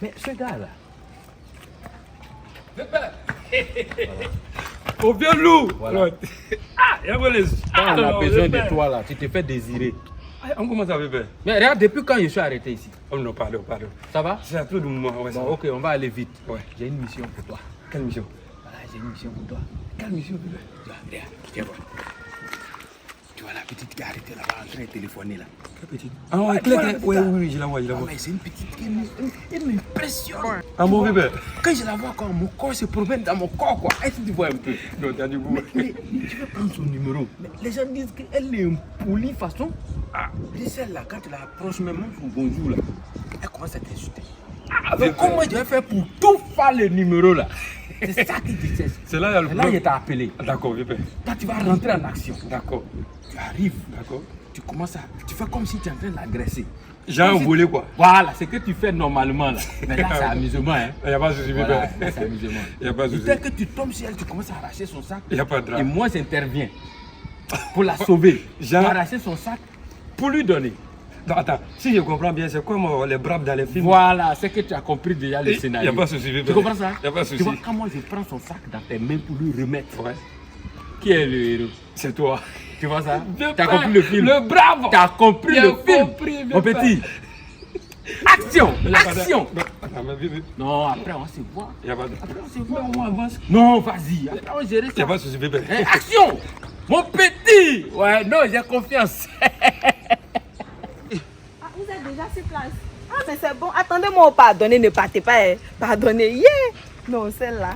Mais ce gars-là. Oh, bien loup. Voilà. Ah, il y a les... Quand on a besoin de toi là, tu te fais désirer. On commence à bébé. Mais regarde, depuis quand je suis arrêté ici? Oh non, pardon. Ça va? C'est un peu de moment. Ouais, Bon, ok, on va aller vite. Ouais. J'ai une mission pour toi. Quelle mission? Voilà, j'ai une mission pour toi. Quelle mission, bébé? Regarde, viens voir. Tu vois la petite qui a arrêté là-bas en train de téléphoner là. Quelle petite? Ah ouais, claire. Oui, je la vois. Ah, mais c'est une petite qui m'impressionne. Ah mon bébé. Quand je la vois, quand mon corps se promène dans mon corps, quoi. Est-ce que tu vois un peu? Non, t'as du goût. Mais tu vas prendre son numéro. Mais les gens disent qu'elle est impolie façon. Ah, et celle-là, quand tu la approches, même son bonjour là, elle commence à t'insulter. Donc comment je vais faire pour tout faire le numéro là? C'est ça qui dit. C'est là, il y a le Là, il t'a appelé. D'accord, bébé. Toi, tu vas rentrer en action. D'accord. Tu arrives. D'accord. Tu commences à. Tu fais comme si tu es en train de l'agresser. J'ai un volet quoi. Voilà, c'est que tu fais normalement là. Mais là, c'est amusement, hein. Il n'y a pas de souci, bébé. Voilà, là, c'est amusement. Il n'y a pas de Et souci. dès que tu tombes sur elle, tu commences à arracher son sac. Il n'y a pas de Et drame. moi, j'interviens pour la sauver. J'ai Jean- arraché son sac pour lui donner. Non, attends, si je comprends bien, c'est quoi les braves dans les films? Voilà, c'est que tu as compris déjà le Il n'y scénario. a pas de souci, bébé. Tu comprends ça? Il n'y a pas de Tu souci. vois, quand moi je prends son sac dans tes mains pour lui remettre, Ouais. qui est le héros? C'est toi. Tu vois ça? Tu Bien as pas. compris le film? Le brave. Tu as compris Bien le film? compris, bien Mon pas. petit. Action! Il y a pas de- Action! Non, attends, mais bébé. Non, après on se voit. Il n'y a pas de... Après on se voit. On avance. Non, vas-y. Après on gère Il n'y ça. a pas de souci, bébé. Hein, action! Mon petit! Ouais, non, j'ai confiance. Ah, vous êtes déjà sur place. Ah, mais c'est bon. Attendez-moi, pardonnez, ne partez pas. Hein. Pardonnez. Yeah. Non, celle-là.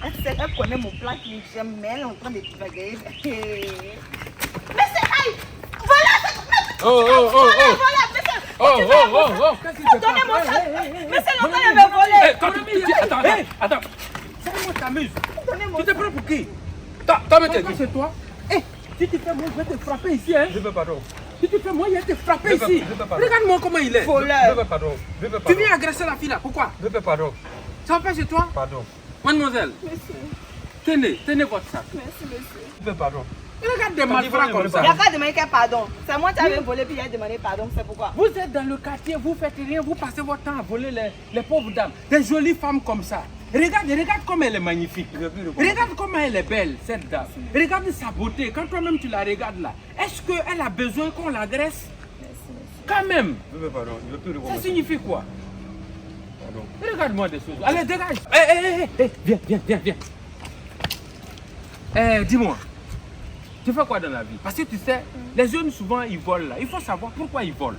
Elle connaît mon plat qui j'aime, mais elle est en train de travailler. Mais c'est... Aïe! Voilà! Oh, oh, oh, oh! Voilà! Mais c'est... Oh! Qu'est-ce qui se Donnez passe? mon sac! Mais c'est l'enfant qui Hey, m'a volé! toi, attends. C'est moi t'amuses. Donnez mon Tu te prends pour qui? Toi, mais Toi, c'est toi. Eh, si tu fais moi, je vais te frapper ici, hein. Bébé, pardon. Si tu fais moi, je vais te frapper Bébé, ici. bébé, pardon. Regarde-moi comment il est. voleur! Bébé, pardon. Bébé, Tu pardon. viens agresser la fille là, pourquoi? Bébé, pardon. Ça va pas chez toi? Pardon. Mademoiselle, Monsieur, tenez votre sac. merci, monsieur. Bébé, pardon. Regarde des malfrats comme Il ça. n'y a pas demandé qu'un pardon. C'est moi qui avais volé, puis il a demandé pardon. C'est pourquoi? Vous êtes dans le quartier, vous faites rien, vous passez votre temps à voler les pauvres dames. Des jolies femmes comme ça. Regarde comme elle est magnifique. Regarde comment elle est belle, cette dame. Regarde sa beauté. Quand toi-même tu la regardes là, est-ce qu'elle a besoin qu'on l'agresse? Quand même. Bébé, pardon. Je veux plus Ça recommencer. signifie quoi? Pardon. Regarde-moi des choses. Allez, dégage. Viens. Dis-moi, tu fais quoi dans la vie? Parce que tu sais, les jeunes souvent ils volent là. Il faut savoir pourquoi ils volent.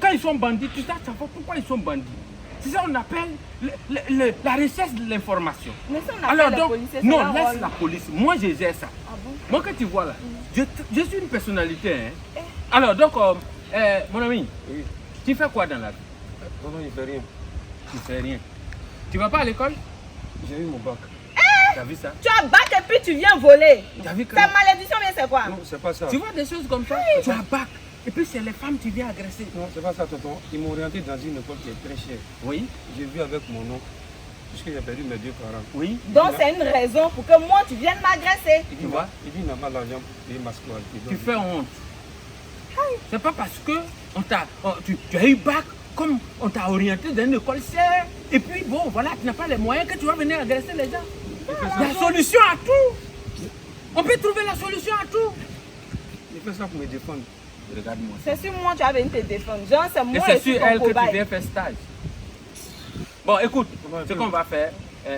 Quand ils sont bandits, tu dois savoir pourquoi ils sont bandits. C'est ça qu'on appelle la recherche de l'information. Mais si on appelle la police, c'est non, leur laisse rôle. la police. Moi, je gère ça. Ah bon? Moi, quand tu vois là, je suis une personnalité. Hein. Alors, donc, mon ami, Oui. tu fais quoi dans la vie? Non, il ne fait rien. Tu fais rien. Tu vas pas à l'école? J'ai eu mon bac. Tu as vu ça? Tu as bac et puis tu viens voler. Tu as vu que... Ta malédiction, mais c'est quoi? Non, c'est pas ça. Tu vois des choses comme ça? Tu as bac. Et puis c'est les femmes qui viennent agresser. Non, c'est pas ça, tonton. Ils m'ont orienté dans une école qui est très chère. Oui, J'ai vu avec mon oncle, puisque j'ai perdu mes deux parents. oui. Donc c'est une raison pour que moi tu viennes m'agresser. Il Tu dit, vois? il dit, il n'a pas l'argent pour payer ma scolarité. Tu fais honte. C'est pas parce que tu as eu bac, comme on t'a orienté dans une école chère, et puis bon, voilà, tu n'as pas les moyens que tu vas venir agresser les gens. Il y a solution à tout. On peut trouver la solution à tout. Il fait ça pour me défendre. Regarde-moi. C'est sur moi tu vas venir te défendre. Genre c'est Et moi c'est et sur ton elle que tu cobaye. viens faire stage. Bon, écoute, ce qu'on va faire,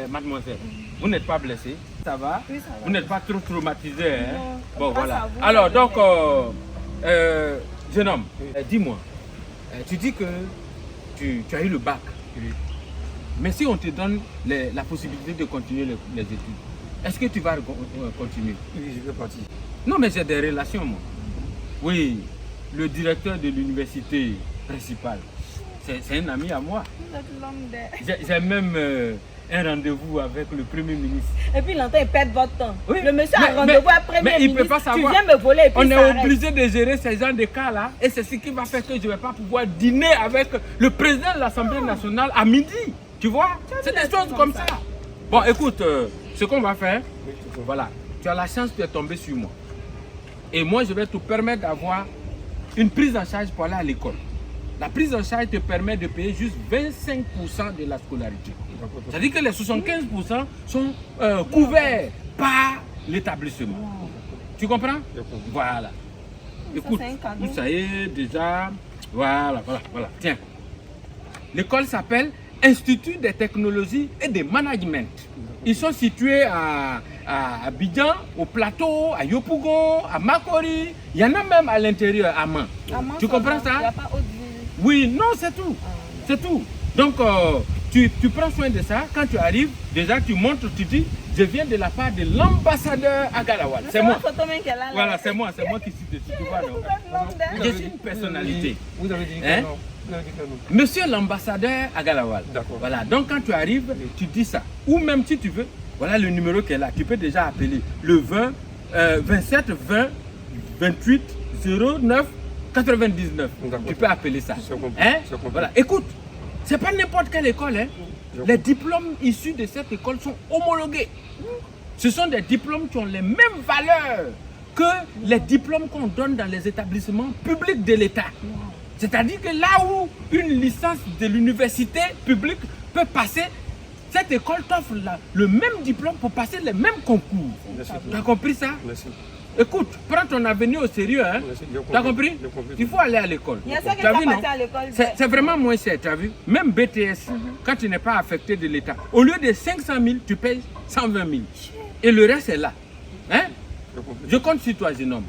mademoiselle, vous n'êtes pas blessée, ça va? Oui, ça va. Vous n'êtes pas trop traumatisée, hein? Non, Bon, grâce voilà. à vous, Alors, ça donc, va jeune homme, dis-moi, tu dis que tu as eu le bac, mais si on te donne la possibilité de continuer les études, est-ce que tu vas continuer? Oui, je vais partir. Non, mais j'ai des relations, moi. Oui, le directeur de l'université principale, c'est un ami à moi. Vous êtes l'homme de- J'ai même un rendez-vous avec le Premier ministre. Et puis il entend il perd votre temps. Oui, Le monsieur mais- a rendez-vous mais- après mais il peut pas Tu savoir. viens me voler et puis On ça est arrête. obligé de gérer ces genres de cas-là et c'est ce qui va faire que je ne vais pas pouvoir dîner avec le président de l'Assemblée nationale à midi. Tu vois? C'est des choses comme ça. Bon, écoute, ce qu'on va faire, Oui, tonton. voilà, tu as la chance de tomber sur moi. Et moi, je vais te permettre d'avoir une prise en charge pour aller à l'école. La prise en charge te permet de payer juste 25% de la scolarité. C'est-à-dire que les 75% sont couverts par l'établissement. Tu comprends? Voilà. Écoute, ça y est, déjà. Voilà. Tiens. L'école s'appelle Institut des technologies et des management. Ils sont situés à Abidjan, au plateau, à Yopougon, à Makori. Il y en a même à l'intérieur, à Man. Tu comprends ça? Il n'y a pas Haute-Ville. Oui, non, c'est tout. C'est tout. Donc, tu prends soin de ça. Quand tu arrives, déjà, tu montres, tu dis, je viens de la part de l'ambassadeur Agalawal. C'est moi. Voilà, c'est moi qui suis dessus. Tu vois, non? Je suis une personnalité. Vous avez dit Hein? que non. Vous avez dit que non. Monsieur l'ambassadeur Agalawal. D'accord. Voilà, donc quand tu arrives, tu dis ça. Ou même si tu veux, voilà le numéro qui est là. Tu peux déjà appeler le 27 20 28 09 99. Tu peux appeler ça. Hein? Voilà, écoute, c'est pas n'importe quelle école. Hein? Les diplômes issus de cette école sont homologués. Ce sont des diplômes qui ont les mêmes valeurs que les diplômes qu'on donne dans les établissements publics de l'État. C'est-à-dire que là où une licence de l'université publique peut passer, cette école t'offre le même diplôme pour passer les mêmes concours. Tu as compris ça? Merci. Écoute, prends ton avenir au sérieux. Hein? Tu as compris? Il faut aller à l'école. Il y a ça qui Tu as vu, non? à l'école. C'est vraiment moins cher, tu as vu? Même BTS, quand tu n'es pas affecté de l'État, au lieu de 500 000, tu payes 120 000. Et le reste est là. Hein? Je compte sur toi, jeune homme.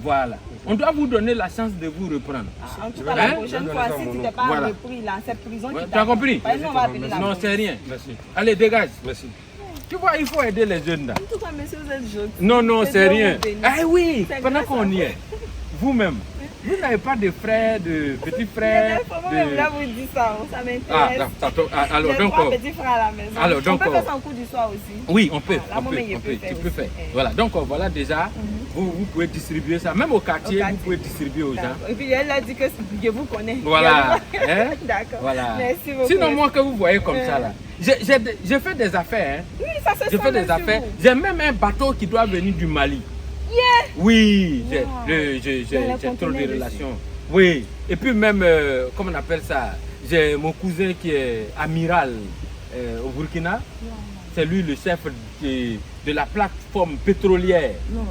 Voilà. On doit vous donner la chance de vous reprendre. En tout cas, la prochaine fois, si tu n'es pas repris, là, c'est prison qui tu as compris? Non, c'est rien. Merci. Allez, dégage. Merci. Tu vois, il faut aider les jeunes là. En tout cas, monsieur, vous êtes gentil. Non, c'est rien. Ah oui, C'est pendant grâce qu'on y est, vous-même, vous n'avez pas de frères, de petits frères. Moi-même, là, vous dites ça, ça m'intéresse. Alors, J'ai donc. 3 petits frères à la maison. Alors, donc, on peut faire ça en cours du soir aussi. Oui, on peut. Ah, Tu peux faire. Voilà, donc voilà déjà, vous pouvez distribuer ça. Même au quartier, vous pouvez distribuer aux gens. Et puis elle a dit que je vous connais. Voilà. Hein? D'accord. Voilà. Merci beaucoup. Sinon, moi que vous voyez comme ça là, j'ai fait des affaires. Hein? Oui, ça se J'ai sent fait des même affaires. sur vous. J'ai même un bateau qui doit venir du Mali. Yeah. Oui, Wow. j'ai trop de relations. Oui, et puis même, comment on appelle ça, j'ai mon cousin qui est amiral au Burkina. Wow. C'est lui le chef de la plateforme pétrolière. Non,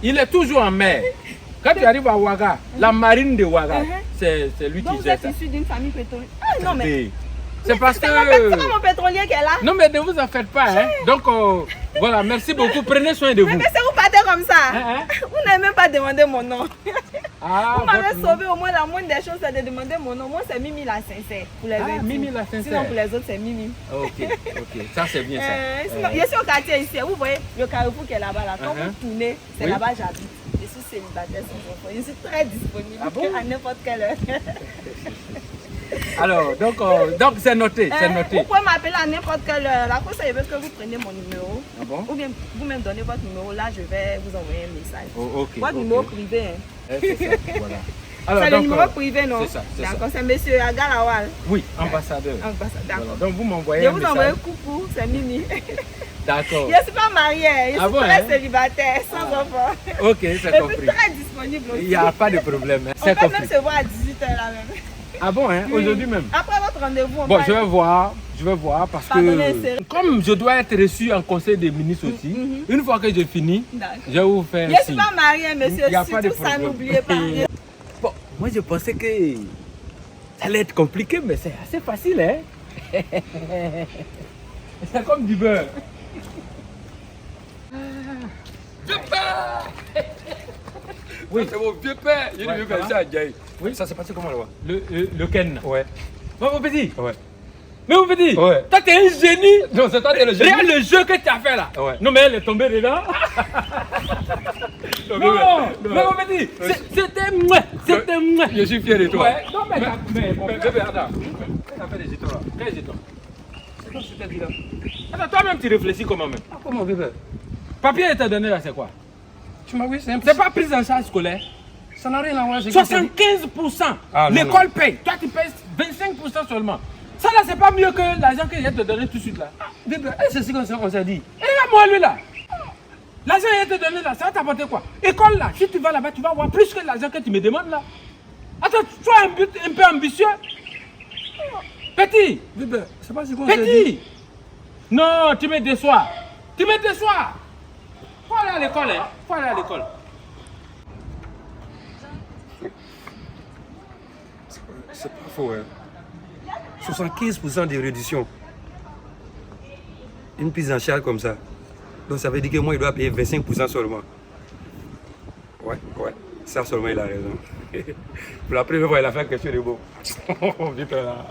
Il est toujours en mer. Quand tu arrives à Ouaga, la marine de Ouaga, c'est lui donc qui vous gère êtes ça. issu d'une famille pétrolière. Ah non, mais c'est parce que... C'est pas mon pétrolier qui est là. Non, mais ne vous en faites pas. Hein. Donc, voilà, merci beaucoup. Prenez soin de vous. Mais si vous partez comme ça, vous n'avez même pas demandé mon nom. Ah, vous m'avez sauvé, au moins la moindre des choses, c'est de demander mon nom. Moi, c'est Mimi la sincère. Pour les intimes. Mimi la sincère. Sinon, pour les autres, c'est Mimi. Ok. Ça c'est bien ça. Sinon, je suis au quartier ici. Vous voyez le carrefour qui est là-bas. Là. Quand vous tournez, c'est là-bas que j'habite. Je suis célibataire sans enfant. Je suis très disponible à n'importe quelle heure. Alors, donc c'est noté, c'est noté. Vous pouvez m'appeler à n'importe quelle heure. La chose, c'est que vous preniez mon numéro. Ah bon? Ou bien vous me donnez votre numéro. Là, je vais vous envoyer un message. Ok. Votre numéro privé. C'est ça, voilà. Alors, C'est le numéro privé, non? C'est ça. D'accord, c'est monsieur Agalawal. Oui, ambassadeur. D'accord. Voilà. Donc vous m'envoyez Je un vous message. envoie un coucou, c'est Mimi. D'accord. Je ne suis pas mariée, je suis très hein? célibataire, sans enfant. Ok, c'est Et puis compris. très disponible aussi. Il n'y a pas de problème. Hein. On C'est peut compris. même se voir à 18h là même. Ah bon, hein? Oui. Aujourd'hui même? Après votre rendez-vous, on Bon, parle. je vais voir parce Pardonnez, que c'est- comme je dois être reçu en conseil des ministres aussi, une fois que j'ai fini, D'accord. je vais vous faire Je ne un suis signe. pas mariée, monsieur. Il y a pas de Surtout ça, problème. n'oubliez pas. Bon, moi je pensais que ça allait être compliqué, mais c'est assez facile, hein? C'est comme du beurre. Vieux père! Oui. C'est mon vieux père! Il y a Ouais, du vieux ça père, va? ça, Gaï. Oui. Ça s'est passé comment là-bas? Le Ken. Ouais. Mon petit. Ouais. Mais mon petit, Ouais. toi t'es un génie. Non, c'est toi qui es le génie. Regarde le jeu que tu as fait là. Ouais. Non mais elle est tombée dedans. Non, mais mon petit, c'était moi. C'était moi. Je suis fier de toi. Ouais. Non mais bon. Mais bébé, attends. Qu'est-ce que fait des jetons là? Quel jeton? C'est quoi ce que tu as dit là? Attends, toi-même tu réfléchis comment même. Ah, comment bébé? Papier est donné là, c'est quoi? Tu m'as vu, c'est C'est pas prise en charge scolaire. Ça n'a rien à voir. j'ai dit. 75%. Ah, non, L'école paye. Toi tu payes 25% seulement. Ça là c'est pas mieux que l'argent que je vais te donner tout de suite là. Bébé, c'est ce qu'on s'est dit. Et là moi lui là. L'argent que je vais te donner là, ça va t'apporter quoi? École là, si tu vas là-bas, tu vas avoir plus que l'argent que tu me demandes là. Attends. Attends, sois un peu ambitieux. Petit. Bébé, c'est pas ce qu'on s'est dit. Petit. Non, tu me déçois. Tu me déçois. Faut aller à l'école, hein. Faut aller à l'école. C'est pas faux, hein. 75% de réduction. Une prise en charge comme ça. Donc ça veut dire que moi, il doit payer 25% seulement. Ouais. Ça seulement, il a raison. Pour la première fois, il a fait quelque chose de beau. Putain là.